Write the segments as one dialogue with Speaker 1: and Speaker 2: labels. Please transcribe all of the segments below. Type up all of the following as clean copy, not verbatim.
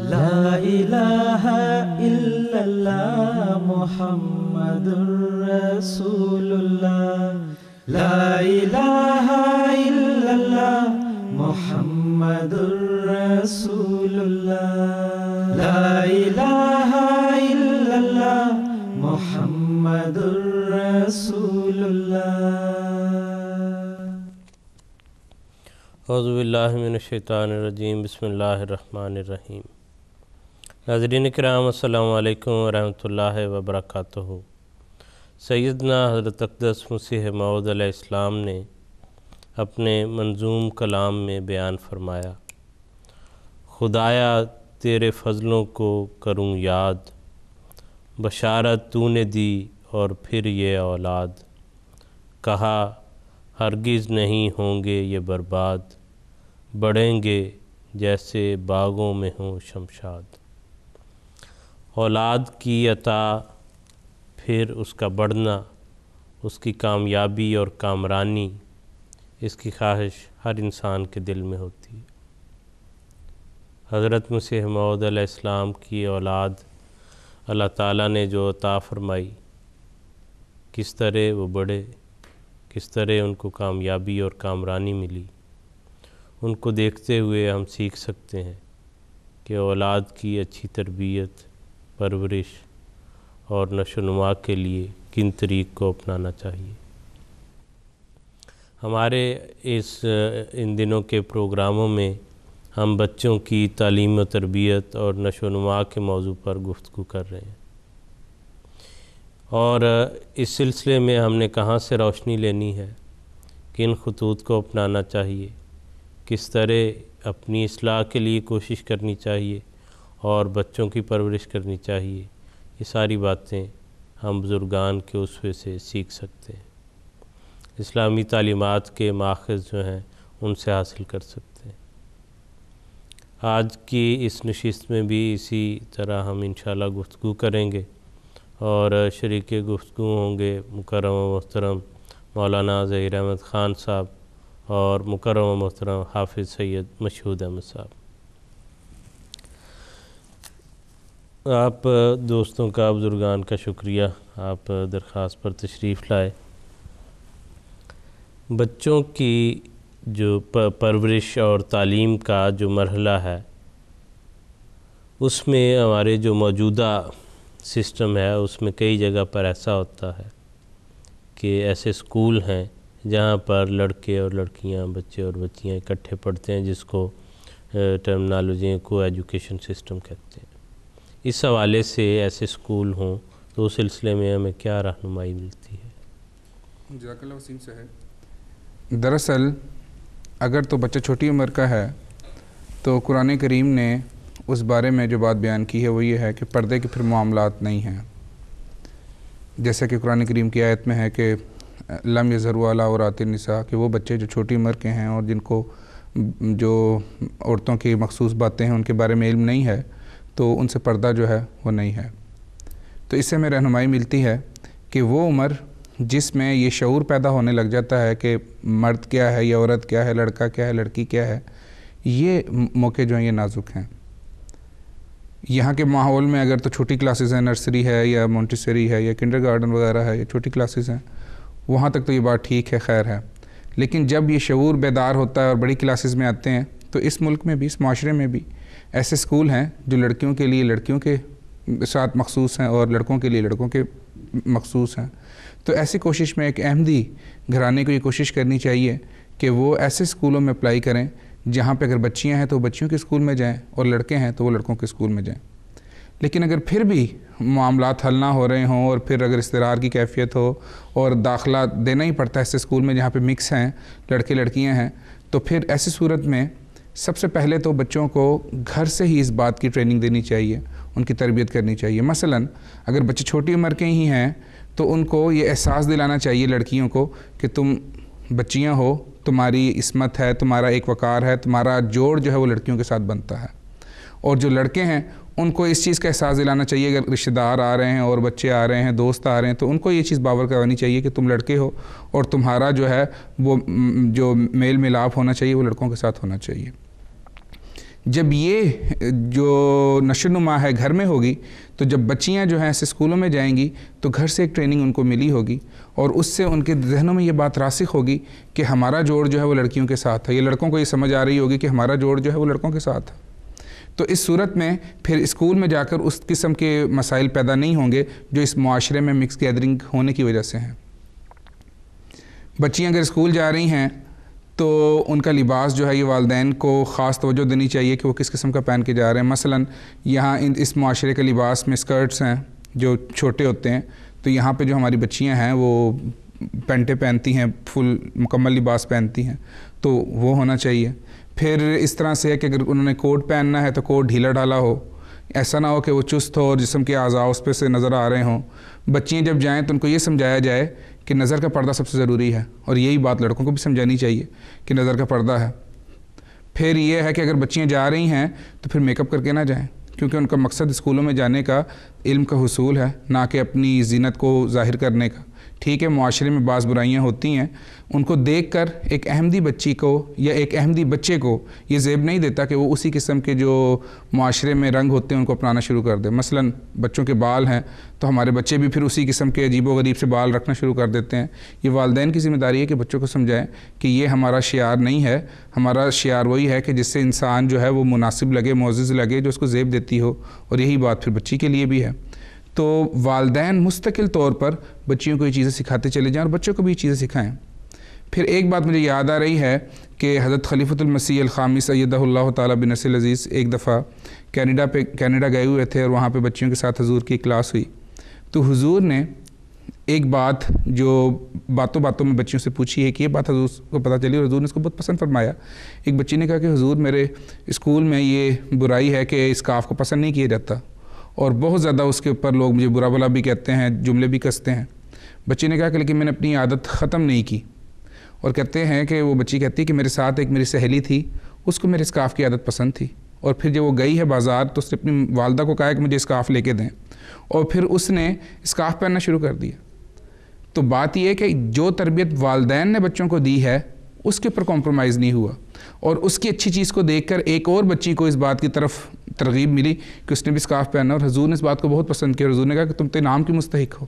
Speaker 1: لا الہ الا اللہ محمد رسول اللہ، لا الہ الا اللہ محمد رسول اللہ، لا الہ الا اللہ محمد رسول اللہ۔
Speaker 2: اعوذ باللہ من الشیطان الرجیم، بسم اللہ الرحمن الرحیم۔ ناظرین کرام، السلام علیکم ورحمۃ اللہ وبرکاتہ۔ سیدنا حضرت اقدس مسیح موعود علیہ السلام نے اپنے منظوم کلام میں بیان فرمایا، خدایا تیرے فضلوں کو کروں یاد، بشارت تو نے دی اور پھر یہ اولاد، کہا ہرگز نہیں ہوں گے یہ برباد، بڑھیں گے جیسے باغوں میں ہوں شمشاد۔ اولاد کی عطا، پھر اس کا بڑھنا، اس کی کامیابی اور کامرانی، اس کی خواہش ہر انسان کے دل میں ہوتی ہے۔ حضرت مسیح موعود علیہ السلام کی اولاد اللہ تعالیٰ نے جو عطا فرمائی، کس طرح وہ بڑھے، کس طرح ان کو کامیابی اور کامرانی ملی، ان کو دیکھتے ہوئے ہم سیکھ سکتے ہیں کہ اولاد کی اچھی تربیت، پرورش اور نشو و نما کے لیے کن طریق کو اپنانا چاہیے۔ ہمارے ان دنوں کے پروگراموں میں ہم بچوں کی تعلیم و تربیت اور نشو و نما کے موضوع پر گفتگو کر رہے ہیں، اور اس سلسلے میں ہم نے کہاں سے روشنی لینی ہے، کن خطوط کو اپنانا چاہیے، کس طرح اپنی اصلاح کے لیے کوشش کرنی چاہیے اور بچوں کی پرورش کرنی چاہیے، یہ ساری باتیں ہم بزرگان کے اسوے سے سیکھ سکتے ہیں، اسلامی تعلیمات کے ماخذ جو ہیں ان سے حاصل کر سکتے ہیں۔ آج کی اس نشست میں بھی اسی طرح ہم انشاءاللہ گفتگو کریں گے، اور شریک گفتگو ہوں گے مکرم و محترم مولانا ظہیر احمد خان صاحب اور مکرم و محترم حافظ سید مشہود احمد صاحب۔ آپ دوستوں کا، بزرگان کا شکریہ، آپ درخواست پر تشریف لائے۔ بچوں کی جو پرورش اور تعلیم کا جو مرحلہ ہے، اس میں ہمارے جو موجودہ سسٹم ہے اس میں کئی جگہ پر ایسا ہوتا ہے کہ ایسے اسکول ہیں جہاں پر لڑکے اور لڑکیاں، بچے اور بچیاں اکٹھے پڑھتے ہیں، جس کو ٹرمنالوجی کو ایجوکیشن سسٹم کہتے ہیں۔ اس حوالے سے ایسے اسکول ہوں تو اس سلسلے میں ہمیں کیا رہنمائی ملتی ہے؟
Speaker 3: جزاک اللہ وسیم صاحب۔ دراصل اگر تو بچہ چھوٹی عمر کا ہے تو قرآن کریم نے اس بارے میں جو بات بیان کی ہے وہ یہ ہے کہ پردے کے پھر معاملات نہیں ہیں، جیسا کہ قرآن کریم کی آیت میں ہے کہ لم یظہروا علی عورات النساء، کہ وہ بچے جو چھوٹی عمر کے ہیں اور جن کو جو عورتوں کی مخصوص باتیں ہیں ان کے بارے میں علم نہیں ہے، تو ان سے پردہ جو ہے وہ نہیں ہے۔ تو اس سے ہمیں رہنمائی ملتی ہے کہ وہ عمر جس میں یہ شعور پیدا ہونے لگ جاتا ہے کہ مرد کیا ہے یا عورت کیا ہے، لڑکا کیا ہے، لڑکی کیا ہے، یہ موقع جو ہیں یہ نازک ہیں۔ یہاں کے ماحول میں اگر تو چھوٹی کلاسز ہیں، نرسری ہے یا مونٹیسری ہے یا کنڈر گارڈن وغیرہ ہے یا چھوٹی کلاسز ہیں، وہاں تک تو یہ بات ٹھیک ہے، خیر ہے۔ لیکن جب یہ شعور بیدار ہوتا ہے اور بڑی کلاسز میں آتے ہیں، تو اس ملک میں بھی، اس معاشرے میں بھی ایسے اسکول ہیں جو لڑکیوں کے لیے لڑکیوں کے ساتھ مخصوص ہیں اور لڑکوں کے لیے لڑکوں کے مخصوص ہیں۔ تو ایسی کوشش میں ایک احمدی گھرانے کو یہ کوشش کرنی چاہیے کہ وہ ایسے اسکولوں میں اپلائی کریں جہاں پہ اگر بچیاں ہیں تو بچیوں کے اسکول میں جائیں اور لڑکے ہیں تو وہ لڑکوں کے اسکول میں جائیں۔ لیکن اگر پھر بھی معاملات حل نہ ہو رہے ہوں اور پھر اگر اضطرار کی کیفیت ہو اور داخلہ دینا ہی پڑتا ہے ایسے اسکول میں جہاں پہ مکس ہیں، لڑکے لڑکیاں ہیں، تو پھر ایسی صورت میں سب سے پہلے تو بچوں کو گھر سے ہی اس بات کی ٹریننگ دینی چاہیے، ان کی تربیت کرنی چاہیے۔ مثلا اگر بچے چھوٹی عمر کے ہی ہیں تو ان کو یہ احساس دلانا چاہیے لڑکیوں کو کہ تم بچیاں ہو، تمہاری عصمت ہے، تمہارا ایک وقار ہے، تمہارا جوڑ جو ہے وہ لڑکیوں کے ساتھ بنتا ہے۔ اور جو لڑکے ہیں ان کو اس چیز کا احساس دلانا چاہیے، اگر رشتہ دار آ رہے ہیں اور بچے آ رہے ہیں، دوست آ رہے ہیں، تو ان کو یہ چیز باور کروانی چاہیے کہ تم لڑکے ہو اور تمہارا جو ہے وہ جو میل ملاپ ہونا چاہیے وہ لڑکوں کے ساتھ ہونا چاہیے۔ جب یہ جو نشو نما ہے گھر میں ہوگی تو جب بچیاں جو ہیں ایسے اسکولوں میں جائیں گی تو گھر سے ایک ٹریننگ ان کو ملی ہوگی اور اس سے ان کے ذہنوں میں یہ بات راسخ ہوگی کہ ہمارا جوڑ جو ہے وہ لڑکیوں کے ساتھ ہے، یا لڑکوں کو یہ سمجھ آ رہی ہوگی کہ ہمارا جوڑ جو ہے وہ لڑکوں کے ساتھ ہے۔ تو اس صورت میں پھر اسکول میں جا کر اس قسم کے مسائل پیدا نہیں ہوں گے جو اس معاشرے میں مکس گیدرنگ ہونے کی وجہ سے ہیں۔ بچیاں اگر اسکول جا رہی ہیں تو ان کا لباس جو ہے یہ والدین کو خاص توجہ دینی چاہیے کہ وہ کس قسم کا پہن کے جا رہے ہیں۔ مثلاً یہاں اس معاشرے کے لباس میں اسکرٹس ہیں جو چھوٹے ہوتے ہیں، تو یہاں پہ جو ہماری بچیاں ہیں وہ پینٹیں پہنتی ہیں، فل مکمل لباس پہنتی ہیں، تو وہ ہونا چاہیے۔ پھر اس طرح سے ہے کہ اگر انہوں نے کوٹ پہننا ہے تو کوٹ ڈھیلا ڈھالا ہو، ایسا نہ ہو کہ وہ چست ہو اور جسم کے اعضاء اس پہ سے نظر آ رہے ہوں۔ بچیاں جب جائیں تو ان کو یہ سمجھایا جائے کہ نظر کا پردہ سب سے ضروری ہے، اور یہی بات لڑکوں کو بھی سمجھانی چاہیے کہ نظر کا پردہ ہے۔ پھر یہ ہے کہ اگر بچیاں جا رہی ہیں تو پھر میک اپ کر کے نہ جائیں، کیونکہ ان کا مقصد اسکولوں میں جانے کا علم کا حصول ہے، نہ کہ اپنی زینت کو ظاہر کرنے کا۔ ٹھیک ہے، معاشرے میں بعض برائیاں ہوتی ہیں، ان کو دیکھ کر ایک احمدی بچی کو یا ایک احمدی بچے کو یہ زیب نہیں دیتا کہ وہ اسی قسم کے جو معاشرے میں رنگ ہوتے ہیں ان کو اپنانا شروع کر دے۔ مثلاً بچوں کے بال ہیں تو ہمارے بچے بھی پھر اسی قسم کے عجیب و غریب سے بال رکھنا شروع کر دیتے ہیں۔ یہ والدین کی ذمہ داری ہے کہ بچوں کو سمجھائیں کہ یہ ہمارا شعار نہیں ہے، ہمارا شعار وہی ہے کہ جس سے انسان جو ہے وہ مناسب لگے، معزز لگے، جو اس کو زیب دیتی ہو، اور یہی بات پھر بچی کے لیے بھی ہے۔ تو والدین مستقل طور پر بچیوں کو یہ چیزیں سکھاتے چلے جائیں اور بچوں کو بھی یہ چیزیں سکھائیں۔ پھر ایک بات مجھے یاد آ رہی ہے کہ حضرت خلیفۃ المسیح الخامس ایدہ اللہ تعالیٰ بنصر العزیز ایک دفعہ کینیڈا گئے ہوئے تھے، اور وہاں پہ بچیوں کے ساتھ حضور کی کلاس ہوئی، تو حضور نے ایک بات جو باتوں باتوں میں بچیوں سے پوچھی ہے کہ یہ بات حضور کو پتہ چلی اور حضور نے اس کو بہت پسند فرمایا۔ ایک بچی نے کہا کہ حضور میرے اسکول میں یہ برائی ہے کہ اسکارف کو پسند نہیں کیا جاتا، اور بہت زیادہ اس کے اوپر لوگ مجھے برا بھلا بھی کہتے ہیں، جملے بھی کستے ہیں۔ بچی نے کہا کہ لیکن میں نے اپنی عادت ختم نہیں کی، اور کہتے ہیں کہ وہ بچی کہتی ہے کہ میرے ساتھ ایک میری سہیلی تھی، اس کو میرے اسکارف کی عادت پسند تھی، اور پھر جب وہ گئی ہے بازار تو اس نے اپنی والدہ کو کہا کہ مجھے اسکارف لے کے دیں، اور پھر اس نے اسکارف پہننا شروع کر دیا۔ تو بات یہ ہے کہ جو تربیت والدین نے بچوں کو دی ہے اس کے اوپر کمپرومائز نہیں ہوا، اور اس کی اچھی چیز کو دیکھ کر ایک اور بچی کو اس بات کی طرف ترغیب ملی کہ اس نے بھی اسکارف پہنا، اور حضور نے اس بات کو بہت پسند کیا، اور حضور نے کہا کہ تم تو انعام کی مستحق ہو۔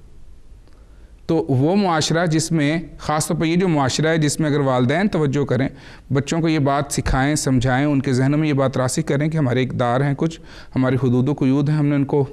Speaker 3: تو وہ معاشرہ جس میں، خاص طور پر یہ جو معاشرہ ہے جس میں اگر والدین توجہ کریں، بچوں کو یہ بات سکھائیں، سمجھائیں، ان کے ذہنوں میں یہ بات راسخ کریں کہ ہمارے اقدار ہیں، کچھ ہماری حدود و قیود ہیں، ہم نے ان کو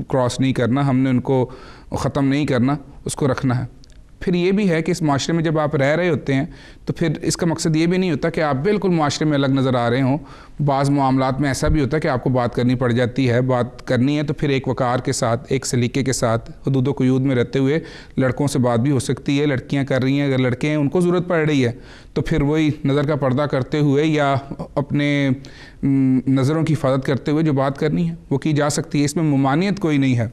Speaker 3: کراس نہیں کرنا، ہم نے ان کو ختم نہیں کرنا، اس کو رکھنا ہے۔ پھر یہ بھی ہے کہ اس معاشرے میں جب آپ رہ رہے ہوتے ہیں تو پھر اس کا مقصد یہ بھی نہیں ہوتا کہ آپ بالکل معاشرے میں الگ نظر آ رہے ہوں۔ بعض معاملات میں ایسا بھی ہوتا ہے کہ آپ کو بات کرنی پڑ جاتی ہے، بات کرنی ہے تو پھر ایک وقار کے ساتھ، ایک سلیقے کے ساتھ، حدود و قیود میں رہتے ہوئے لڑکوں سے بات بھی ہو سکتی ہے۔ لڑکیاں کر رہی ہیں، اگر لڑکے ہیں ان کو ضرورت پڑ رہی ہے تو پھر وہی نظر کا پردہ کرتے ہوئے یا اپنے نظروں کی حفاظت کرتے ہوئے جو بات کرنی ہے وہ کی جا سکتی ہے، اس میں ممانعت کوئی نہیں ہے۔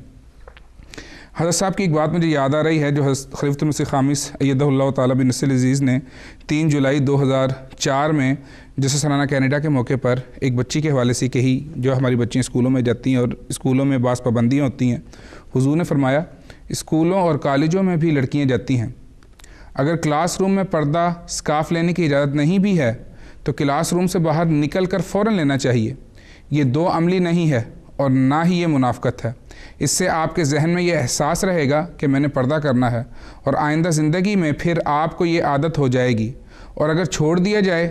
Speaker 3: حضرت صاحب کی ایک بات مجھے یاد آ رہی ہے جو حضرت خلیفۃ المسیح الخامس ایدہ اللہ تعالیٰ بنصر العزیز نے 3 جولائی 2004 میں جیسے سالانہ کینیڈا کے موقع پر ایک بچی کے حوالے سے کہی، جو ہماری بچیاں اسکولوں میں جاتی ہیں اور اسکولوں میں بعض پابندیاں ہوتی ہیں۔ حضور نے فرمایا اسکولوں اور کالجوں میں بھی لڑکیاں جاتی ہیں، اگر کلاس روم میں پردہ اسکارف لینے کی اجازت نہیں بھی ہے تو کلاس روم سے باہر نکل کر فوراً لینا چاہیے۔ یہ دو عملی نہیں ہے اور نہ ہی یہ منافقت ہے۔ اس سے آپ کے ذہن میں یہ احساس رہے گا کہ میں نے پردہ کرنا ہے، اور آئندہ زندگی میں پھر آپ کو یہ عادت ہو جائے گی، اور اگر چھوڑ دیا جائے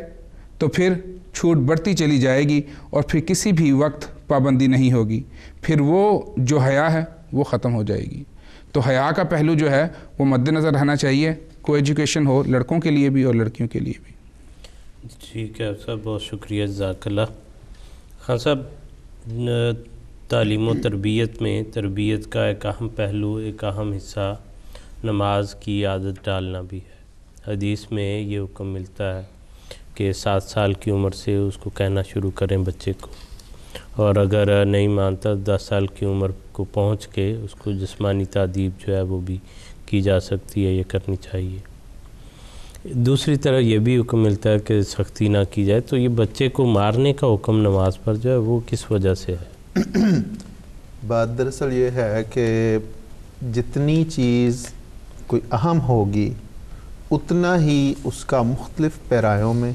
Speaker 3: تو پھر چھوٹ بڑھتی چلی جائے گی اور پھر کسی بھی وقت پابندی نہیں ہوگی، پھر وہ جو حیا ہے وہ ختم ہو جائے گی۔ تو حیا کا پہلو جو ہے وہ مد نظر رہنا چاہیے، کو ایجوکیشن ہو لڑکوں کے لیے بھی اور لڑکیوں کے لیے بھی۔
Speaker 2: ٹھیک ہے صاحب، بہت شکریہ، جزاک اللہ۔ خان صاحب، تعلیم و تربیت میں تربیت کا ایک اہم پہلو، ایک اہم حصہ نماز کی عادت ڈالنا بھی ہے۔ حدیث میں یہ حکم ملتا ہے کہ 7 سال کی عمر سے اس کو کہنا شروع کریں بچے کو، اور اگر نہیں مانتا 10 سال کی عمر کو پہنچ کے اس کو جسمانی تادیب جو ہے وہ بھی کی جا سکتی ہے، یہ کرنی چاہیے۔ دوسری طرح یہ بھی حکم ملتا ہے کہ سختی نہ کی جائے، تو یہ بچے کو مارنے کا حکم نماز پر جو ہے وہ کس وجہ سے ہے؟
Speaker 4: بات دراصل یہ ہے کہ جتنی چیز کوئی اہم ہوگی اتنا ہی اس کا مختلف پیرایوں میں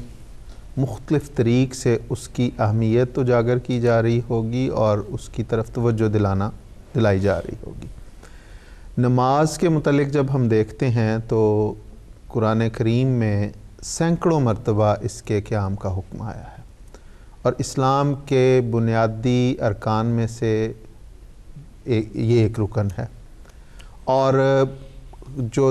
Speaker 4: مختلف طریق سے اس کی اہمیت اجاگر کی جا رہی ہوگی اور اس کی طرف توجہ دلائی جا رہی ہوگی۔ نماز کے متعلق جب ہم دیکھتے ہیں تو قرآن کریم میں سینکڑوں مرتبہ اس کے قیام کا حکم آیا ہے، اور اسلام کے بنیادی ارکان میں سے یہ ایک رکن ہے، اور جو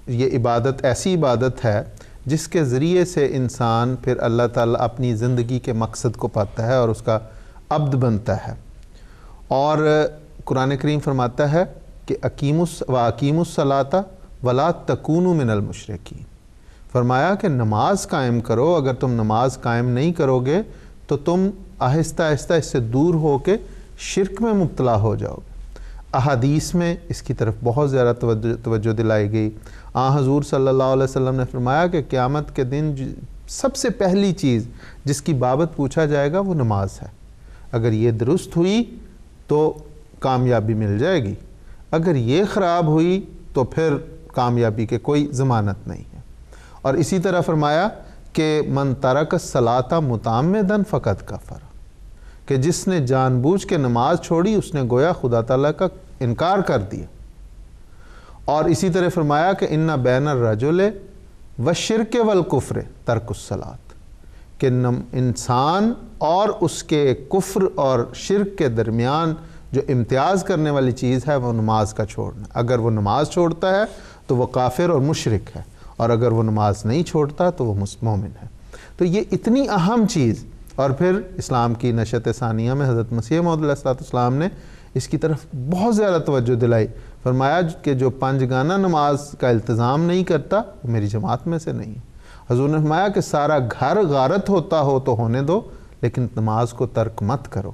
Speaker 4: یہ عبادت ایسی عبادت ہے جس کے ذریعے سے انسان پھر اللہ تعالیٰ اپنی زندگی کے مقصد کو پاتا ہے اور اس کا عبد بنتا ہے۔ اور قرآن کریم فرماتا ہے کہ وَأَقِیمُوا الصَّلَاةَ وَلَا تَکُونُوا مِنَ الْمُشْرِکِینَ، فرمایا کہ نماز قائم کرو، اگر تم نماز قائم نہیں کرو گے تو تم آہستہ آہستہ اس سے دور ہو کے شرک میں مبتلا ہو جاؤ گے۔ احادیث میں اس کی طرف بہت زیادہ توجہ دلائی گئی۔ حضور صلی اللہ علیہ وسلم نے فرمایا کہ قیامت کے دن سب سے پہلی چیز جس کی بابت پوچھا جائے گا وہ نماز ہے۔ اگر یہ درست ہوئی تو کامیابی مل جائے گی، اگر یہ خراب ہوئی تو پھر کامیابی کے کوئی ضمانت نہیں ہے۔ اور اسی طرح فرمایا کہ من ترک الصلاۃ متعمدا فقد کفر، کہ جس نے جان بوجھ کے نماز چھوڑی اس نے گویا خدا تعالیٰ کا انکار کر دیا۔ اور اسی طرح فرمایا کہ ان بین الرجل والشرک والکفر ترک الصلاۃ، کہ انسان اور اس کے کفر اور شرک کے درمیان جو امتیاز کرنے والی چیز ہے وہ نماز کا چھوڑنا۔ اگر وہ نماز چھوڑتا ہے تو وہ کافر اور مشرک ہے، اور اگر وہ نماز نہیں چھوڑتا تو وہ مومن ہے۔ تو یہ اتنی اہم چیز، اور پھر اسلام کی نشأت ثانیہ میں حضرت مسیح موعود علیہ السلام نے اس کی طرف بہت زیادہ توجہ دلائی، فرمایا کہ جو 5 گانا نماز کا التزام نہیں کرتا وہ میری جماعت میں سے نہیں ہے۔ حضور نے فرمایا کہ سارا گھر غارت ہوتا ہو تو ہونے دو، لیکن نماز کو ترک مت کرو۔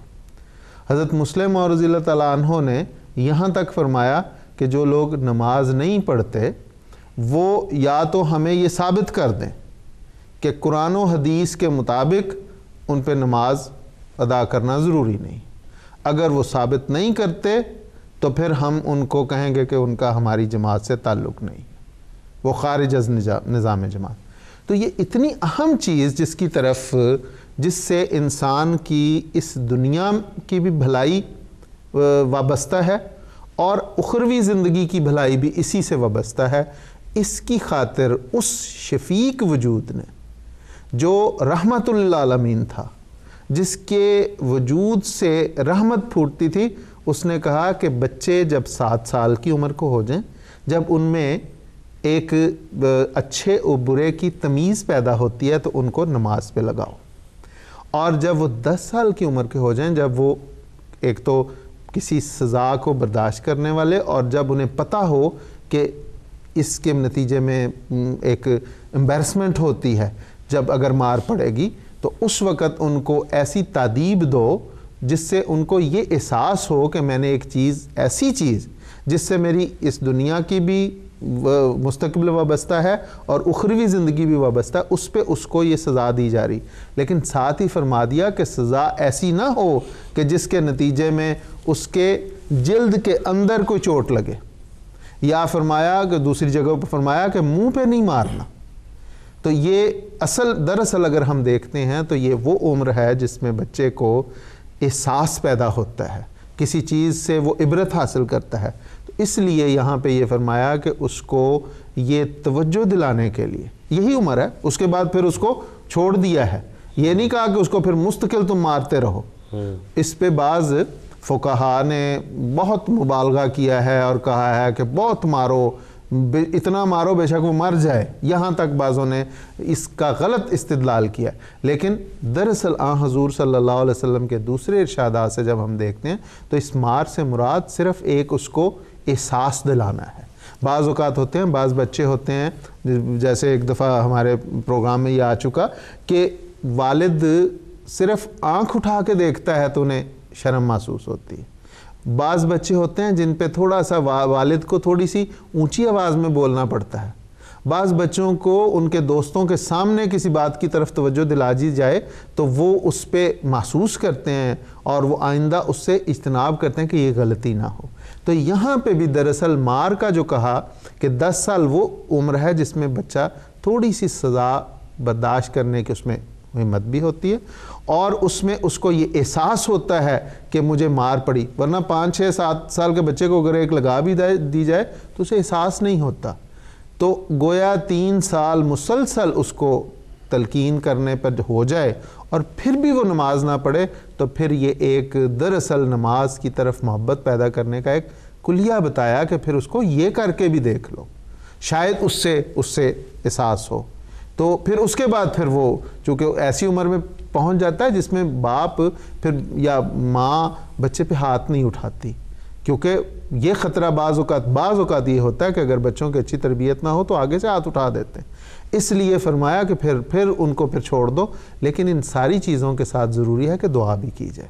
Speaker 4: حضرت مسلم اور رضی اللہ تعالیٰ عنہ نے یہاں تک فرمایا کہ جو لوگ نماز نہیں پڑھتے وہ یا تو ہمیں یہ ثابت کر دیں کہ قرآن و حدیث کے مطابق ان پہ نماز ادا کرنا ضروری نہیں، اگر وہ ثابت نہیں کرتے تو پھر ہم ان کو کہیں گے کہ ان کا ہماری جماعت سے تعلق نہیں، وہ خارج از نظام جماعت۔ تو یہ اتنی اہم چیز جس کی طرف جس سے انسان کی اس دنیا کی بھی بھلائی وابستہ ہے اور اخروی زندگی کی بھلائی بھی اسی سے وابستہ ہے، اس کی خاطر اس شفیق وجود نے جو رحمت للعالمین تھا، جس کے وجود سے رحمت پھوٹتی تھی، اس نے کہا کہ بچے جب 7 سال کی عمر کو ہو جائیں، جب ان میں ایک اچھے و برے کی تمیز پیدا ہوتی ہے تو ان کو نماز پہ لگاؤ، اور جب وہ 10 سال کی عمر کے ہو جائیں، جب وہ ایک تو کسی سزا کو برداشت کرنے والے، اور جب انہیں پتہ ہو کہ اس کے نتیجے میں ایک امبیرسمنٹ ہوتی ہے جب اگر مار پڑے گی، تو اس وقت ان کو ایسی تادیب دو جس سے ان کو یہ احساس ہو کہ میں نے ایک چیز ایسی چیز جس سے میری اس دنیا کی بھی مستقبل وابستہ ہے اور اخروی زندگی بھی وابستہ ہے، اس پہ اس کو یہ سزا دی جا رہی، لیکن ساتھ ہی فرما دیا کہ سزا ایسی نہ ہو کہ جس کے نتیجے میں اس کے جلد کے اندر کوئی چوٹ لگے، یا فرمایا کہ دوسری جگہ پر فرمایا کہ منہ پہ نہیں مارنا۔ تو یہ دراصل اگر ہم دیکھتے ہیں تو یہ وہ عمر ہے جس میں بچے کو احساس پیدا ہوتا ہے، کسی چیز سے وہ عبرت حاصل کرتا ہے، تو اس لیے یہاں پہ یہ فرمایا کہ اس کو یہ توجہ دلانے کے لیے یہی عمر ہے، اس کے بعد پھر اس کو چھوڑ دیا ہے، یہ نہیں کہا کہ اس کو پھر مستقل تم مارتے رہو۔ اس پہ بعض فقہا نے بہت مبالغہ کیا ہے اور کہا ہے کہ بہت مارو، اتنا مارو بے شک وہ مر جائے، یہاں تک بعضوں نے اس کا غلط استدلال کیا، لیکن دراصل حضور صلی اللہ علیہ وسلم کے دوسرے ارشادات سے جب ہم دیکھتے ہیں تو اس مار سے مراد صرف ایک اس کو احساس دلانا ہے۔ بعض اوقات ہوتے ہیں، بعض بچے ہوتے ہیں، جیسے ایک دفعہ ہمارے پروگرام میں یہ آ چکا کہ والد صرف آنکھ اٹھا کے دیکھتا ہے تو انہیں شرم محسوس ہوتی ہے۔ بعض بچے ہوتے ہیں جن پہ تھوڑا سا والد کو تھوڑی سی اونچی آواز میں بولنا پڑتا ہے، بعض بچوں کو ان کے دوستوں کے سامنے کسی بات کی طرف توجہ دلا دی جائے تو وہ اس پہ محسوس کرتے ہیں اور وہ آئندہ اس سے اجتناب کرتے ہیں کہ یہ غلطی نہ ہو۔ تو یہاں پہ بھی دراصل مار کا جو کہا کہ 10 سال وہ عمر ہے جس میں بچہ تھوڑی سی سزا برداشت کرنے کی اس میں ہمت بھی ہوتی ہے، اور اس میں اس کو یہ احساس ہوتا ہے کہ مجھے مار پڑی. ورنہ 5 6 7 سال کے بچے کو اگر ایک لگا بھی دی جائے تو اسے احساس نہیں ہوتا. تو گویا 3 سال مسلسل اس کو تلقین کرنے پر ہو جائے اور پھر بھی وہ نماز نہ پڑھے، تو پھر یہ ایک دراصل نماز کی طرف محبت پیدا کرنے کا ایک کلیہ بتایا کہ پھر اس کو یہ کر کے بھی دیکھ لو، شاید اس سے احساس ہو. تو پھر اس کے بعد پھر وہ چونکہ ایسی عمر میں پہنچ جاتا ہے جس میں باپ پھر یا ماں بچے پہ ہاتھ نہیں اٹھاتی، کیونکہ یہ خطرہ بعض اوقات یہ ہوتا ہے کہ اگر بچوں کی اچھی تربیت نہ ہو تو آگے سے ہاتھ اٹھا دیتے ہیں. اس لیے فرمایا کہ پھر ان کو پھر چھوڑ دو، لیکن ان ساری چیزوں کے ساتھ ضروری ہے کہ دعا بھی کی جائے.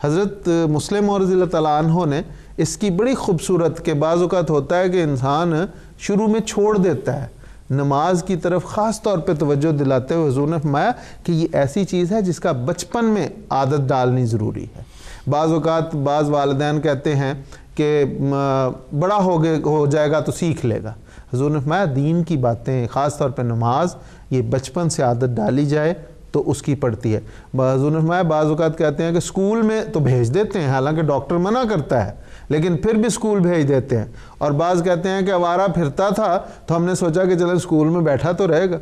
Speaker 4: حضرت مسلم رضی اللہ تعالیٰ عنہ نے اس کی بڑی خوبصورت کہ بعض اوقات ہوتا ہے کہ انسان شروع میں چھوڑ دیتا ہے، نماز کی طرف خاص طور پہ توجہ دلاتے ہوئے حضور نے فرمایا کہ یہ ایسی چیز ہے جس کا بچپن میں عادت ڈالنی ضروری ہے. بعض اوقات بعض والدین کہتے ہیں کہ بڑا ہو جائے گا تو سیکھ لے گا. حضور نے فرمایا دین کی باتیں خاص طور پہ نماز یہ بچپن سے عادت ڈالی جائے تو اس کی پڑتی ہے. حضور نے فرمایا بعض اوقات کہتے ہیں کہ اسکول میں تو بھیج دیتے ہیں، حالانکہ ڈاکٹر منع کرتا ہے، لیکن پھر بھی اسکول بھیج دیتے ہیں. اور بعض کہتے ہیں کہ آوارہ پھرتا تھا تو ہم نے سوچا کہ چلو اسکول میں بیٹھا تو رہے گا.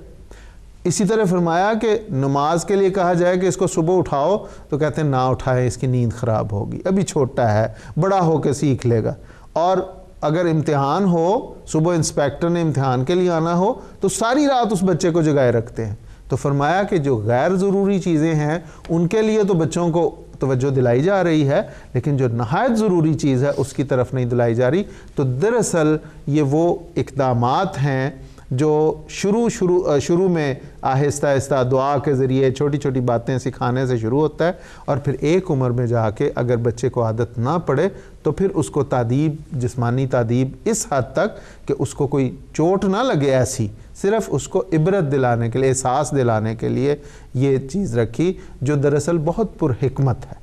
Speaker 4: اسی طرح فرمایا کہ نماز کے لیے کہا جائے کہ اس کو صبح اٹھاؤ تو کہتے ہیں نہ اٹھائیں، اس کی نیند خراب ہوگی، ابھی چھوٹا ہے، بڑا ہو کے سیکھ لے گا. اور اگر امتحان ہو، صبح انسپیکٹر نے امتحان کے لیے آنا ہو تو ساری رات اس بچے کو جگائے رکھتے ہیں. تو فرمایا کہ جو غیر ضروری چیزیں ہیں ان کے لیے تو بچوں کو توجہ دلائی جا رہی ہے، لیکن جو نہایت ضروری چیز ہے اس کی طرف نہیں دلائی جا رہی. تو دراصل یہ وہ اقدامات ہیں جو شروع میں آہستہ آہستہ دعا کے ذریعے چھوٹی چھوٹی باتیں سکھانے سے شروع ہوتا ہے، اور پھر ایک عمر میں جا کے اگر بچے کو عادت نہ پڑے تو پھر اس کو تعدیب، جسمانی تعدیب اس حد تک کہ اس کو کوئی چوٹ نہ لگے، ایسی صرف اس کو عبرت دلانے کے لیے، احساس دلانے کے لیے یہ چیز رکھی جو دراصل بہت پر حکمت ہے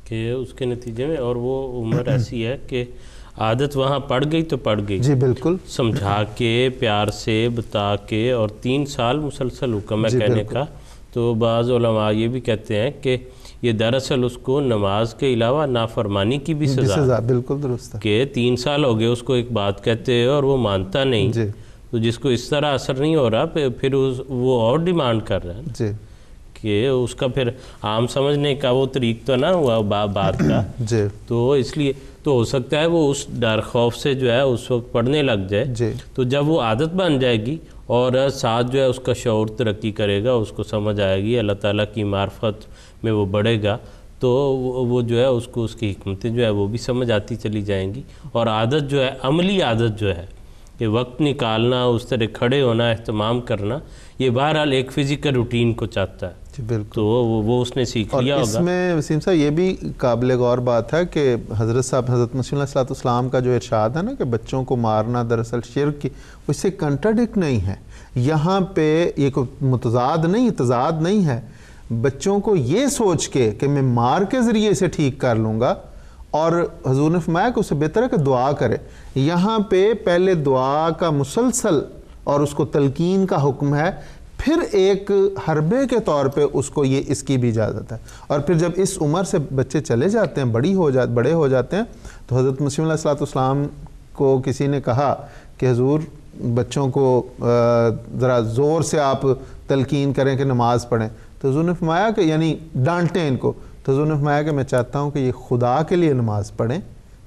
Speaker 2: کہ اس کے نتیجے میں. اور وہ عمر ایسی ہے کہ عادت وہاں پڑ گئی تو پڑ گئی.
Speaker 4: جی بالکل،
Speaker 2: سمجھا کے، پیار سے بتا کے، اور 3 سال مسلسل حکم ہے کہنے کا. تو بعض علماء یہ بھی کہتے ہیں کہ یہ دراصل اس کو نماز کے علاوہ نافرمانی کی بھی سزا.
Speaker 4: بالکل درست ہے
Speaker 2: کہ 3 سال ہو گئے اس کو ایک بات کہتے ہیں اور وہ مانتا نہیں.
Speaker 4: جی.
Speaker 2: تو جس کو اس طرح اثر نہیں ہو رہا پھر وہ اور ڈیمانڈ کر رہا ہے
Speaker 4: جی
Speaker 2: کہ اس کا پھر عام سمجھنے کا وہ طریق تو نہ ہوا بات کا.
Speaker 4: جی.
Speaker 2: تو اس لیے تو ہو سکتا ہے وہ اس ڈر خوف سے جو ہے اس وقت پڑھنے لگ جائے.
Speaker 4: جی.
Speaker 2: تو جب وہ عادت بن جائے گی اور ساتھ جو ہے اس کا شعور ترقی کرے گا، اس کو سمجھ آئے گی، اللہ تعالیٰ کی معرفت میں وہ بڑھے گا، تو وہ جو ہے اس کو اس کی حکمتیں جو ہے وہ بھی سمجھ آتی چلی جائیں گی. اور عادت جو ہے، عملی عادت جو ہے کہ وقت نکالنا، اس طرح کھڑے ہونا، اہتمام کرنا، یہ بہرحال ایک فزیکل روٹین کو چاہتا ہے.
Speaker 4: جی بالکل.
Speaker 2: تو وہ اس نے سیکھ لیا ہوگا.
Speaker 4: اور اس میں وسیم صاحب یہ بھی قابل غور بات ہے کہ حضرت مسیح علیہ السلام کا جو ارشاد ہے نا کہ بچوں کو مارنا دراصل شرک کی، اس سے کنٹراڈکٹ نہیں ہے. یہاں پہ یہ کوئی تضاد نہیں ہے. بچوں کو یہ سوچ کے کہ میں مار کے ذریعے اسے ٹھیک کر لوں گا، اور حضور نے فرمایا کہ اسے بہتر ہے کہ دعا کرے. یہاں پہ پہلے دعا کا مسلسل اور اس کو تلقین کا حکم ہے، پھر ایک حربے کے طور پہ اس کی بھی اجازت ہے. اور پھر جب اس عمر سے بچے چلے جاتے ہیں، بڑے ہو جاتے ہیں، تو حضرت مسیح علیہ السلام کو کسی نے کہا کہ حضور بچوں کو ذرا زور سے آپ تلقین کریں کہ نماز پڑھیں. تو حضور نے فرمایا کہ یعنی ڈانٹیں ان کو. تو حضور نے فرمایا کہ میں چاہتا ہوں کہ یہ خدا کے لیے نماز پڑھیں،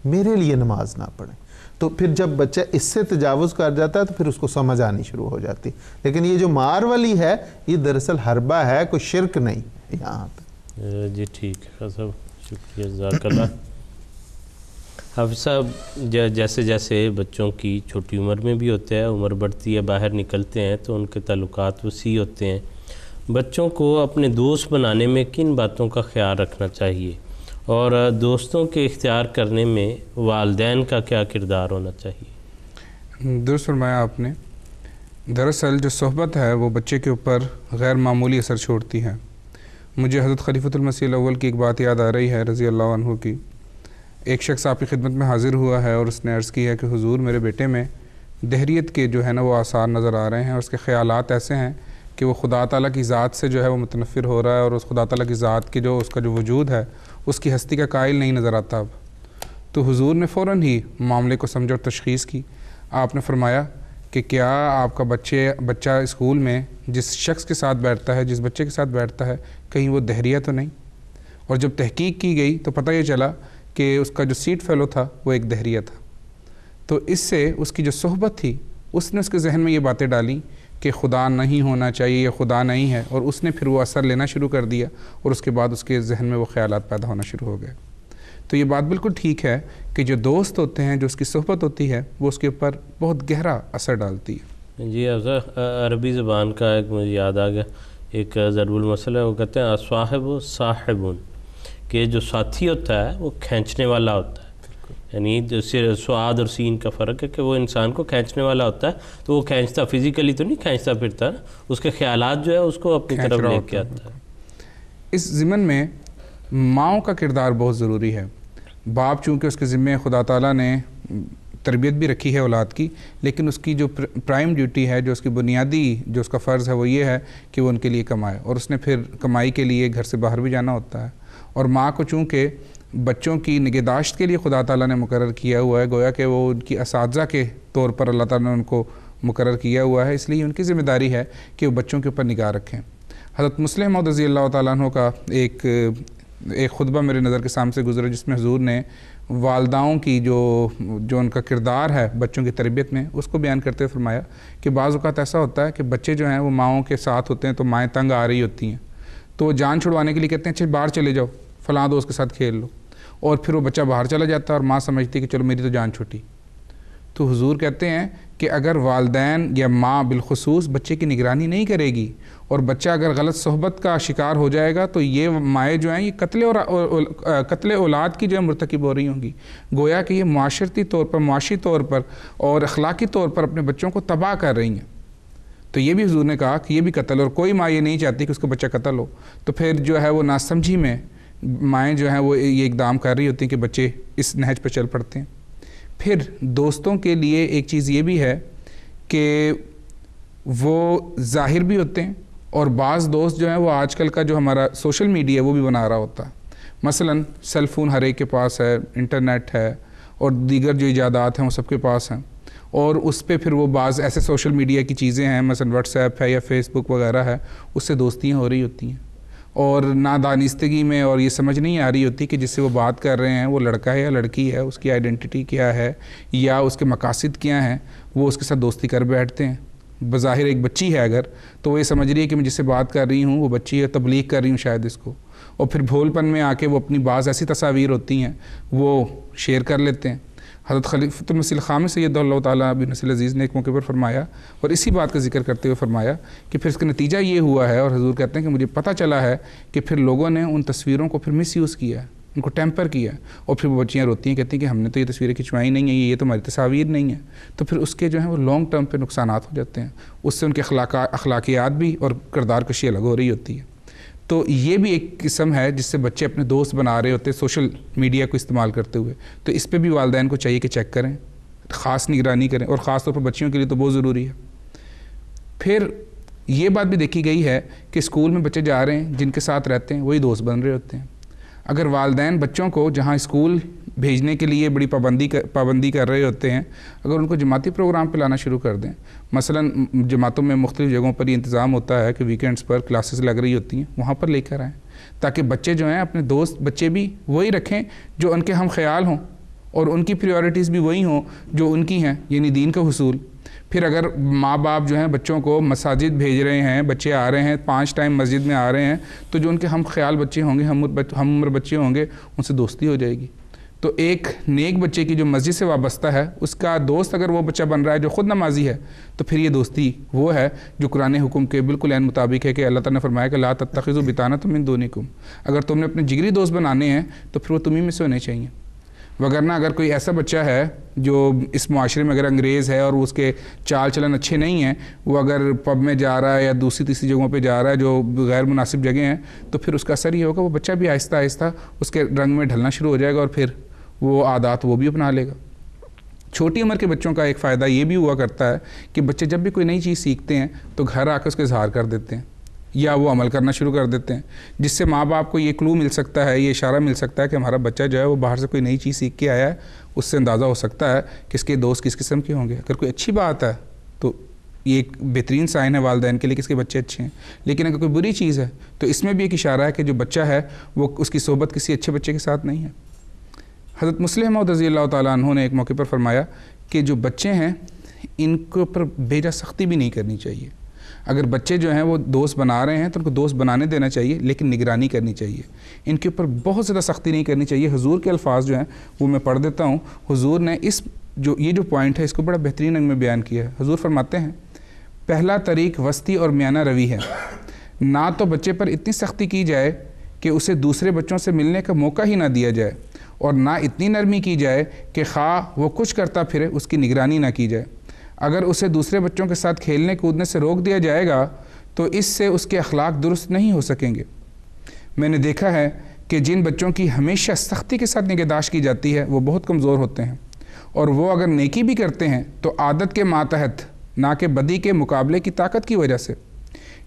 Speaker 4: میرے لیے نماز نہ پڑھیں. تو پھر جب بچہ اس سے تجاوز کر جاتا ہے تو پھر اس کو سمجھ آنی شروع ہو جاتی. لیکن یہ جو مار والی ہے یہ دراصل حربہ ہے، کوئی شرک نہیں یہاں پہ.
Speaker 2: جی ٹھیک ہے صاحب، شکریہ، جزاک اللہ. حافظ صاحب، جیسے جیسے بچوں کی چھوٹی عمر میں بھی ہوتا ہے، عمر بڑھتی ہے، باہر نکلتے ہیں تو ان کے تعلقات وسیع ہوتے ہیں. بچوں کو اپنے دوست بنانے میں کن باتوں کا خیال رکھنا چاہیے، اور دوستوں کے اختیار کرنے میں والدین کا کیا کردار ہونا چاہیے؟
Speaker 3: درست فرمایا آپ نے. دراصل جو صحبت ہے وہ بچے کے اوپر غیر معمولی اثر چھوڑتی ہے. مجھے حضرت خلیفۃ المسیح الاول کی ایک بات یاد آ رہی ہے رضی اللہ عنہ کی. ایک شخص آپ کی خدمت میں حاضر ہوا ہے اور اس نے عرض کی ہے کہ حضور میرے بیٹے میں دہریت کے جو ہے نا وہ آثار نظر آ رہے ہیں، اور اس کے خیالات ایسے ہیں کہ وہ خدا تعالیٰ کی ذات سے جو ہے وہ متنفر ہو رہا ہے اور اس خدا تعالیٰ کی ذات کی جو اس کا جو وجود ہے اس کی ہستی کا قائل نہیں نظر آتا اب. تو حضور نے فوراً ہی معاملے کو سمجھا اور تشخیص کی. آپ نے فرمایا کہ کیا آپ کا بچہ اسکول میں جس شخص کے ساتھ بیٹھتا ہے، جس بچے کے ساتھ بیٹھتا ہے، کہیں وہ دہریہ تو نہیں؟ اور جب تحقیق کی گئی تو پتہ یہ چلا کہ اس کا جو سیٹ فیلو تھا وہ ایک دہریہ تھا. تو اس سے اس کی جو صحبت تھی اس نے اس کے ذہن میں یہ باتیں ڈالیں کہ خدا نہیں ہونا چاہیے یا خدا نہیں ہے، اور اس نے پھر وہ اثر لینا شروع کر دیا اور اس کے بعد اس کے ذہن میں وہ خیالات پیدا ہونا شروع ہو گئے. تو یہ بات بالکل ٹھیک ہے کہ جو دوست ہوتے ہیں، جو اس کی صحبت ہوتی ہے، وہ اس کے اوپر بہت گہرا اثر ڈالتی ہے.
Speaker 2: جی افضل، عربی زبان کا ایک مجھے یاد آ گیا ایک ضرب المثل ہے، وہ کہتے ہیں اصحاب صاحبون، کہ جو ساتھی ہوتا ہے وہ کھینچنے والا ہوتا ہے. یعنی سعاد اور سین کا فرق ہے کہ وہ انسان کو کھینچنے والا ہوتا ہے، تو وہ کھینچتا فزیکلی تو نہیں کھینچتا پھرتا، اس کے خیالات جو ہے اس کو اپنی طرف لے کے آتا ہے.
Speaker 3: اس ضمن میں ماؤں کا کردار بہت ضروری ہے. باپ چونکہ اس کے ذمے خدا تعالیٰ نے تربیت بھی رکھی ہے اولاد کی، لیکن اس کی جو پرائم ڈیوٹی ہے، جو اس کی بنیادی جو اس کا فرض ہے وہ یہ ہے کہ وہ ان کے لیے کمائے، اور اس نے پھر کمائی کے لیے گھر سے باہر بھی جانا ہوتا ہے. اور ماں کو چونکہ بچوں کی نگہداشت کے لیے خدا تعالیٰ نے مقرر کیا ہوا ہے، گویا کہ وہ ان کی اساتذہ کے طور پر اللہ تعالیٰ نے ان کو مقرر کیا ہوا ہے، اس لیے ان کی ذمہ داری ہے کہ وہ بچوں کے اوپر نگاہ رکھیں. حضرت مسلم موعود رضی اللہ تعالیٰ عنہ کا ایک خطبہ میرے نظر کے سامنے سے گزرا، جس میں حضور نے والداؤں کی جو ان کا کردار ہے بچوں کی تربیت میں، اس کو بیان کرتے ہوئے فرمایا کہ بعض اوقات ایسا ہوتا ہے کہ بچے جو ہیں وہ ماؤں کے ساتھ ہوتے ہیں تو مائیں تنگ آ رہی ہوتی ہیں، تو وہ جان چھڑوانے کے لیے کہتے ہیں اچھا باہر چلے جاؤ، فلاں دوست کے ساتھ کھیل لو، اور پھر وہ بچہ باہر چلا جاتا ہے اور ماں سمجھتی ہے کہ چلو میری تو جان چھوٹی. تو حضور کہتے ہیں کہ اگر والدین یا ماں بالخصوص بچے کی نگرانی نہیں کرے گی اور بچہ اگر غلط صحبت کا شکار ہو جائے گا تو یہ مائیں جو ہیں یہ قتل اولاد کی جو ہے مرتکب ہو رہی ہوں گی. گویا کہ یہ معاشرتی طور پر، معاشی طور پر اور اخلاقی طور پر اپنے بچوں کو تباہ کر رہی ہیں. تو یہ بھی حضور نے کہا کہ یہ بھی قتل، اور کوئی ماں یہ نہیں چاہتی کہ اس کا بچہ قتل ہو. تو پھر جو ہے وہ ناسمجھی میں مائیں جو ہیں وہ یہ اقدام کر رہی ہوتی ہیں کہ بچے اس نہج پہ چل پڑتے ہیں. پھر دوستوں کے لیے ایک چیز یہ بھی ہے کہ وہ ظاہر بھی ہوتے ہیں، اور بعض دوست جو ہیں وہ آج کل کا جو ہمارا سوشل میڈیا ہے وہ بھی بنا رہا ہوتا ہے. مثلا سیل فون ہر ایک کے پاس ہے، انٹرنیٹ ہے، اور دیگر جو ایجادات ہیں وہ سب کے پاس ہیں، اور اس پہ پھر وہ بعض ایسے سوشل میڈیا کی چیزیں ہیں، مثلا واٹس ایپ ہے یا فیس بک وغیرہ ہے، اس سے دوستیاں ہو رہی ہوتی ہیں، اور نادانستگی میں اور یہ سمجھ نہیں آ رہی ہوتی کہ جس سے وہ بات کر رہے ہیں وہ لڑکا ہے یا لڑکی ہے، اس کی آئیڈینٹی کیا ہے یا اس کے مقاصد کیا ہیں، وہ اس کے ساتھ دوستی کر بیٹھتے ہیں. بظاہر ایک بچی ہے اگر، تو وہ یہ سمجھ رہی ہے کہ میں جس سے بات کر رہی ہوں وہ بچی ہے، تبلیغ کر رہی ہوں شاید اس کو، اور پھر بھول پن میں آ کے وہ اپنی بعض ایسی تصاویر ہوتی ہیں وہ شیئر کر لیتے ہیں. حضرت خلیفۃ المسیح الخامس سید اللہ تعالیٰ بن نصیر العزیز نے ایک موقع پر فرمایا، اور اسی بات کا ذکر کرتے ہوئے فرمایا کہ پھر اس کا نتیجہ یہ ہوا ہے، اور حضور کہتے ہیں کہ مجھے پتہ چلا ہے کہ پھر لوگوں نے ان تصویروں کو پھر مس یوز کیا ہے، ان کو ٹیمپر کیا ہے، اور پھر وہ بچیاں روتی ہیں، کہتی ہیں کہ ہم نے تو یہ تصویریں کھنچوائی نہیں ہیں، یہ تو ہماری تصاویر نہیں ہیں. تو پھر اس کے جو ہیں وہ لانگ ٹرم پہ نقصانات ہو جاتے ہیں، اس سے ان کے اخلاقیات بھی اور کردار کشی الگ ہو رہی ہوتی ہے. تو یہ بھی ایک قسم ہے جس سے بچے اپنے دوست بنا رہے ہوتے ہیں سوشل میڈیا کو استعمال کرتے ہوئے. تو اس پہ بھی والدین کو چاہیے کہ چیک کریں، خاص نگرانی کریں، اور خاص طور پر بچیوں کے لیے تو بہت ضروری ہے. پھر یہ بات بھی دیکھی گئی ہے کہ اسکول میں بچے جا رہے ہیں، جن کے ساتھ رہتے ہیں وہی دوست بن رہے ہوتے ہیں. اگر والدین بچوں کو جہاں اسکول بھیجنے کے لیے بڑی پابندی کر رہے ہوتے ہیں، اگر ان کو جماعتی پروگرام پہ لانا شروع کر دیں، مثلا جماعتوں میں مختلف جگہوں پر یہ انتظام ہوتا ہے کہ ویکینڈز پر کلاسز لگ رہی ہوتی ہیں، وہاں پر لے کر آئیں، تاکہ بچے جو ہیں اپنے دوست بچے بھی وہی رکھیں جو ان کے ہم خیال ہوں، اور ان کی پریورٹیز بھی وہی ہوں جو ان کی ہیں، یعنی دین کا حصول. پھر اگر ماں باپ جو ہیں بچوں کو مساجد بھیج رہے ہیں، بچے آ رہے ہیں 5 ٹائم مسجد میں آ رہے ہیں، تو جو ان کے ہم خیال بچے ہوں گے، ہم عمر بچے ہوں گے، ان سے دوستی ہو جائے گی. تو ایک نیک بچے کی جو مسجد سے وابستہ ہے، اس کا دوست اگر وہ بچہ بن رہا ہے جو خود نمازی ہے، تو پھر یہ دوستی وہ ہے جو قرآن حکم کے بالکل عین مطابق ہے، کہ اللہ تعالیٰ نے فرمایا کہ لا تتخذوا بطانۃ من دونکم، اگر تم نے اپنے جگری دوست بنانے ہیں تو پھر وہ تمہیں میں سے ہونے چاہیے. وگرنہ اگر کوئی ایسا بچہ ہے جو اس معاشرے میں اگر انگریز ہے اور اس کے چال چلن اچھے نہیں ہیں، وہ اگر پب میں جا رہا ہے یا دوسری تیسری جگہوں پہ جا رہا ہے جو غیر مناسب جگہ ہیں، تو پھر اس کا اثر یہ ہوگا وہ بچہ بھی آہستہ آہستہ اس کے رنگ میں ڈھلنا شروع ہو جائے گا، اور پھر وہ عادات وہ بھی اپنا لے گا. چھوٹی عمر کے بچوں کا ایک فائدہ یہ بھی ہوا کرتا ہے کہ بچے جب بھی کوئی نئی چیز سیکھتے ہیں تو گھر آ کے اس کا اظہار کر دیتے ہیں یا وہ عمل کرنا شروع کر دیتے ہیں، جس سے ماں باپ کو یہ کلو مل سکتا ہے، یہ اشارہ مل سکتا ہے کہ ہمارا بچہ جو ہے وہ باہر سے کوئی نئی چیز سیکھ کے آیا ہے، اس سے اندازہ ہو سکتا ہے کہ اس کے دوست کس قسم کے ہوں گے۔ اگر کوئی اچھی بات ہے تو یہ ایک بہترین سائن ہے والدین کے لیے کہ اس کے بچے اچھے ہیں، لیکن اگر کوئی بری چیز ہے تو اس میں بھی ایک اشارہ ہے کہ جو بچہ ہے وہ اس کی صحبت کسی اچھے بچے کے ساتھ نہیں ہے۔ حضرت مسلم موعود رضی اللہ تعالیٰ عنہ نے ایک موقع پر فرمایا کہ جو بچے ہیں ان کے اوپر بیجا سختی بھی نہیں کرنی چاہیے۔ اگر بچے جو ہیں وہ دوست بنا رہے ہیں تو ان کو دوست بنانے دینا چاہیے، لیکن نگرانی کرنی چاہیے، ان کے اوپر بہت زیادہ سختی نہیں کرنی چاہیے۔ حضور کے الفاظ جو ہیں وہ میں پڑھ دیتا ہوں۔ حضور نے یہ جو پوائنٹ ہے اس کو بڑا بہترین رنگ میں بیان کیا ہے۔ حضور فرماتے ہیں پہلا طریق وسطی اور میانہ روی ہے، نہ تو بچے پر اتنی سختی کی جائے کہ اسے دوسرے بچوں سے ملنے کا موقع ہی نہ دیا جائے، اور نہ اتنی نرمی کی جائے کہ خواہ وہ کچھ کرتا پھرے اس کی نگرانی نہ کی جائے۔ اگر اسے دوسرے بچوں کے ساتھ کھیلنے کودنے سے روک دیا جائے گا تو اس سے اس کے اخلاق درست نہیں ہو سکیں گے۔ میں نے دیکھا ہے کہ جن بچوں کی ہمیشہ سختی کے ساتھ نگہداشت کی جاتی ہے وہ بہت کمزور ہوتے ہیں، اور وہ اگر نیکی بھی کرتے ہیں تو عادت کے ماتحت، نہ کہ بدی کے مقابلے کی طاقت کی وجہ سے۔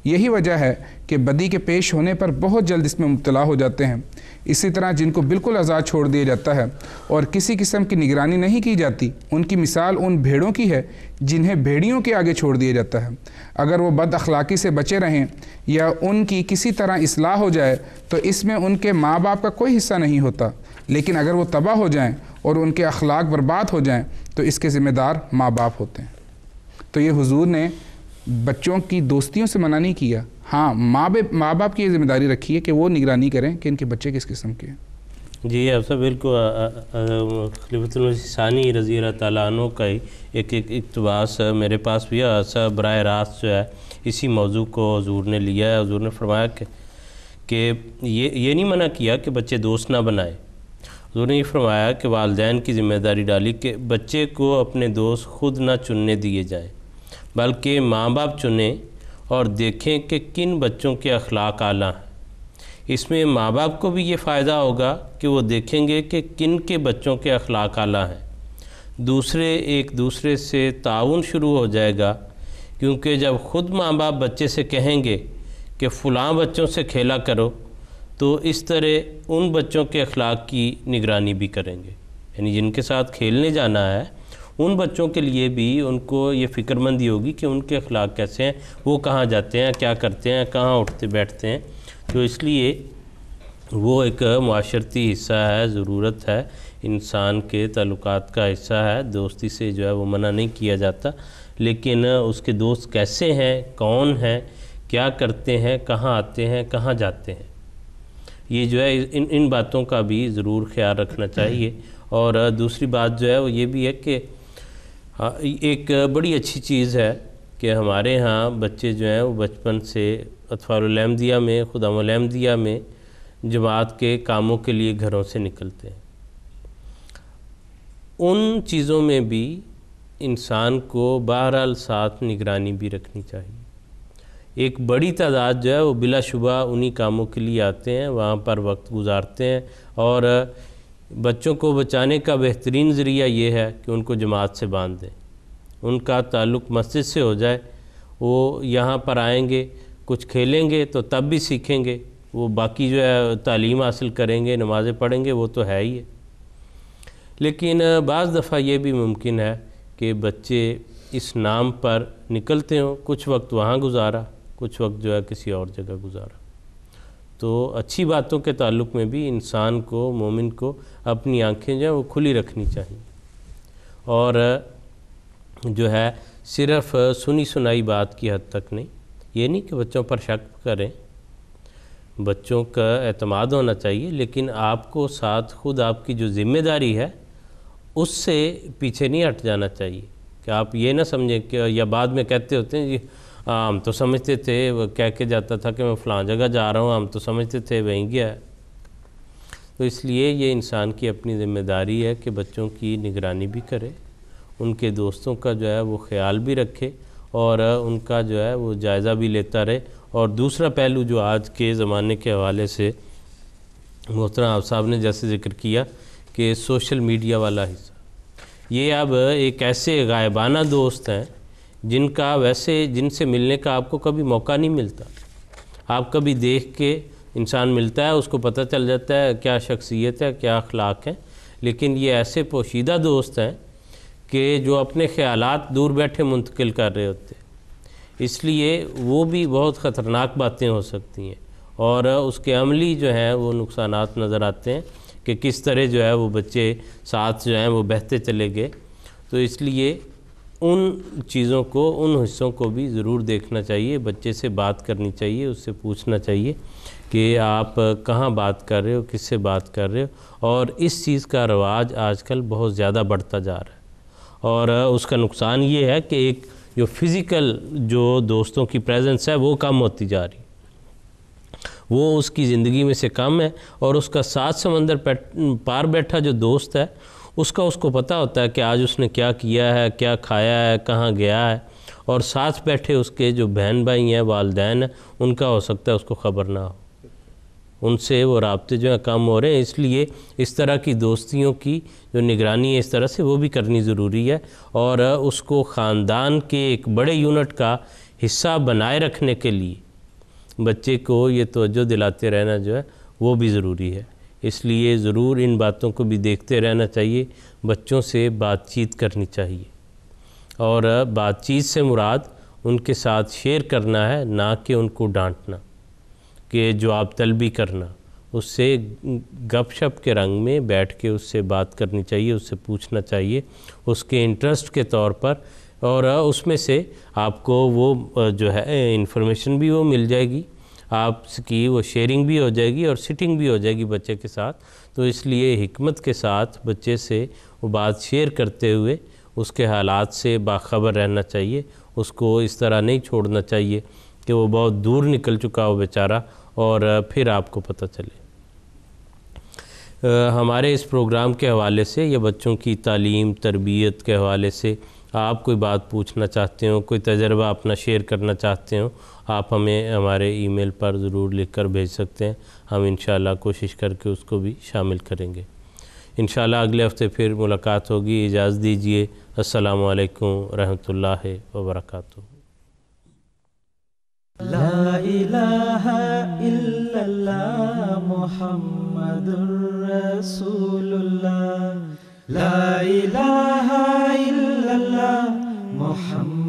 Speaker 3: یہی وجہ ہے کہ بدی کے پیش ہونے پر بہت جلد اس میں مبتلا ہو جاتے ہیں۔ اسی طرح جن کو بالکل آزاد چھوڑ دیا جاتا ہے اور کسی قسم کی نگرانی نہیں کی جاتی، ان کی مثال ان بھیڑوں کی ہے جنہیں بھیڑیوں کے آگے چھوڑ دیا جاتا ہے۔ اگر وہ بد اخلاقی سے بچے رہیں یا ان کی کسی طرح اصلاح ہو جائے تو اس میں ان کے ماں باپ کا کوئی حصہ نہیں ہوتا، لیکن اگر وہ تباہ ہو جائیں اور ان کے اخلاق برباد ہو جائیں تو اس کے ذمہ دار ماں باپ ہوتے ہیں۔ تو یہ حضور نے بچوں کی دوستیوں سے منع نہیں کیا، ہاں ماں باپ کی یہ ذمہ داری رکھی ہے کہ وہ نگرانی کریں کہ ان کے بچے کس قسم کے ہیں۔
Speaker 2: جی اب صاحب بالکل خلیفۃ المسیح ثانی رضی اللہ تعالیٰ عنہ کا ہی ایک اقتباس میرے پاس بھی ہے، براہ راست جو ہے اسی موضوع کو حضور نے لیا ہے۔ حضور نے فرمایا کہ یہ نہیں منع کیا کہ بچے دوست نہ بنائیں، حضور نے یہ فرمایا کہ والدین کی ذمہ داری ڈالی کہ بچے کو اپنے دوست خود نہ چننے دیے جائیں، بلکہ ماں باپ چنیں اور دیکھیں کہ کن بچوں کے اخلاق اعلیٰ ہیں۔ اس میں ماں باپ کو بھی یہ فائدہ ہوگا کہ وہ دیکھیں گے کہ کن کے بچوں کے اخلاق اعلیٰ ہیں۔ ایک دوسرے سے تعاون شروع ہو جائے گا، کیونکہ جب خود ماں باپ بچے سے کہیں گے کہ فلاں بچوں سے کھیلا کرو تو اس طرح ان بچوں کے اخلاق کی نگرانی بھی کریں گے، یعنی جن کے ساتھ کھیلنے جانا ہے ان بچوں کے لیے بھی ان کو یہ فکر مندی ہوگی کہ ان کے اخلاق کیسے ہیں، وہ کہاں جاتے ہیں، کیا کرتے ہیں، کہاں اٹھتے بیٹھتے ہیں۔ تو اس لیے وہ ایک معاشرتی حصہ ہے، ضرورت ہے، انسان کے تعلقات کا حصہ ہے۔ دوستی سے جو ہے وہ منع نہیں کیا جاتا، لیکن اس کے دوست کیسے ہیں، کون ہیں، کیا کرتے ہیں، کہاں آتے ہیں، کہاں جاتے ہیں، یہ جو ہے ان باتوں کا بھی ضرور خیال رکھنا چاہیے۔ اور دوسری بات جو ہے وہ یہ بھی ہے کہ ایک بڑی اچھی چیز ہے کہ ہمارے ہاں بچے جو ہیں وہ بچپن سے اطفال الاحمدیہ میں، خدام الاحمدیہ میں جماعت کے کاموں کے لیے گھروں سے نکلتے ہیں۔ ان چیزوں میں بھی انسان کو بہرحال ساتھ نگرانی بھی رکھنی چاہیے۔ ایک بڑی تعداد جو ہے وہ بلا شبہ انہی کاموں کے لیے آتے ہیں، وہاں پر وقت گزارتے ہیں، اور بچوں کو بچانے کا بہترین ذریعہ یہ ہے کہ ان کو جماعت سے باندھ دیں، ان کا تعلق مسجد سے ہو جائے۔ وہ یہاں پر آئیں گے، کچھ کھیلیں گے تو تب بھی سیکھیں گے، وہ باقی جو ہے تعلیم حاصل کریں گے، نمازیں پڑھیں گے، وہ تو ہے ہی ہے۔ لیکن بعض دفعہ یہ بھی ممکن ہے کہ بچے اس نام پر نکلتے ہوں، کچھ وقت وہاں گزارا، کچھ وقت جو ہے کسی اور جگہ گزارا۔ تو اچھی باتوں کے تعلق میں بھی انسان کو، مومن کو اپنی آنکھیں جو ہیں وہ کھلی رکھنی چاہیے، اور جو ہے صرف سنی سنائی بات کی حد تک نہیں۔ یہ نہیں کہ بچوں پر شک کریں، بچوں کا اعتماد ہونا چاہیے، لیکن آپ کو ساتھ خود آپ کی جو ذمہ داری ہے اس سے پیچھے نہیں ہٹ جانا چاہیے کہ آپ یہ نہ سمجھیں کہ، یا بعد میں کہتے ہوتے ہیں جی ہم تو سمجھتے تھے، وہ کہہ کے جاتا تھا کہ میں فلاں جگہ جا رہا ہوں، ہم تو سمجھتے تھے وہیں گیا ہے۔ تو اس لیے یہ انسان کی اپنی ذمہ داری ہے کہ بچوں کی نگرانی بھی کرے، ان کے دوستوں کا جو ہے وہ خیال بھی رکھے، اور ان کا جو ہے وہ جائزہ بھی لیتا رہے۔ اور دوسرا پہلو جو آج کے زمانے کے حوالے سے محترم آپ صاحب نے جیسے ذکر کیا کہ سوشل میڈیا والا حصہ، یہ اب ایک ایسے غائبانہ دوست ہیں جن سے ملنے کا آپ کو کبھی موقع نہیں ملتا. آپ کبھی دیکھ کے انسان ملتا ہے، اس کو پتہ چل جاتا ہے کیا شخصیت ہے، کیا اخلاق ہیں، لیکن یہ ایسے پوشیدہ دوست ہیں کہ جو اپنے خیالات دور بیٹھے منتقل کر رہے ہوتے ہیں. اس لیے وہ بھی بہت خطرناک باتیں ہو سکتی ہیں، اور اس کے عملی جو ہیں وہ نقصانات نظر آتے ہیں کہ کس طرح جو ہے وہ بچے ساتھ جو ہیں وہ بہتے چلے گئے. تو اس لیے ان چیزوں کو، ان حصوں کو بھی ضرور دیکھنا چاہیے. بچے سے بات کرنی چاہیے، اس سے پوچھنا چاہیے کہ آپ کہاں بات کر رہے ہو، کس سے بات کر رہے ہو. اور اس چیز کا رواج آج کل بہت زیادہ بڑھتا جا رہا ہے، اور اس کا نقصان یہ ہے کہ ایک جو فزیکل جو دوستوں کی پریزنس ہے وہ کم ہوتی جا رہی، وہ اس کی زندگی میں سے کم ہے. اور اس کا ساتھ سمندر پار بیٹھا جو دوست ہے اس کو پتہ ہوتا ہے کہ آج اس نے کیا کیا ہے، کیا کھایا ہے، کہاں گیا ہے. اور ساتھ بیٹھے اس کے جو بہن بھائی ہیں، والدین ہیں، ان کا ہو سکتا ہے اس کو خبر نہ ہو. ان سے وہ رابطے جو ہیں کم ہو رہے ہیں. اس لیے اس طرح کی دوستیوں کی جو نگرانی ہے اس طرح سے وہ بھی کرنی ضروری ہے، اور اس کو خاندان کے ایک بڑے یونٹ کا حصہ بنائے رکھنے کے لیے بچے کو یہ توجہ دلاتے رہنا جو ہے وہ بھی ضروری ہے. اس لیے ضرور ان باتوں کو بھی دیکھتے رہنا چاہیے. بچوں سے بات چیت کرنی چاہیے، اور بات چیت سے مراد ان کے ساتھ شیئر کرنا ہے، نہ کہ ان کو ڈانٹنا، کہ جواب طلبی کرنا. اس سے گپ شپ کے رنگ میں بیٹھ کے اس سے بات کرنی چاہیے، اس سے پوچھنا چاہیے اس کے انٹرسٹ کے طور پر، اور اس میں سے آپ کو وہ جو ہے انفارمیشن بھی وہ مل جائے گی، آپ کی وہ شیئرنگ بھی ہو جائے گی اور سٹنگ بھی ہو جائے گی بچے کے ساتھ. تو اس لیے حکمت کے ساتھ بچے سے وہ بات شیئر کرتے ہوئے اس کے حالات سے باخبر رہنا چاہیے. اس کو اس طرح نہیں چھوڑنا چاہیے کہ وہ بہت دور نکل چکا ہو بیچارہ اور پھر آپ کو پتہ چلے. ہمارے اس پروگرام کے حوالے سے یا بچوں کی تعلیم تربیت کے حوالے سے آپ کوئی بات پوچھنا چاہتے ہو، کوئی تجربہ اپنا شیئر کرنا چاہتے ہو، آپ ہمیں ہمارے ای میل پر ضرور لکھ کر بھیج سکتے ہیں. ہم انشاءاللہ کوشش کر کے اس کو بھی شامل کریں گے. انشاءاللہ اگلے ہفتے پھر ملاقات ہوگی. اجازت دیجیے. السلام علیکم رحمۃ اللہ وبرکاتہ.
Speaker 1: لا الہ الا اللہ محمد رسول اللہ. لا الہ الا اللہ محمد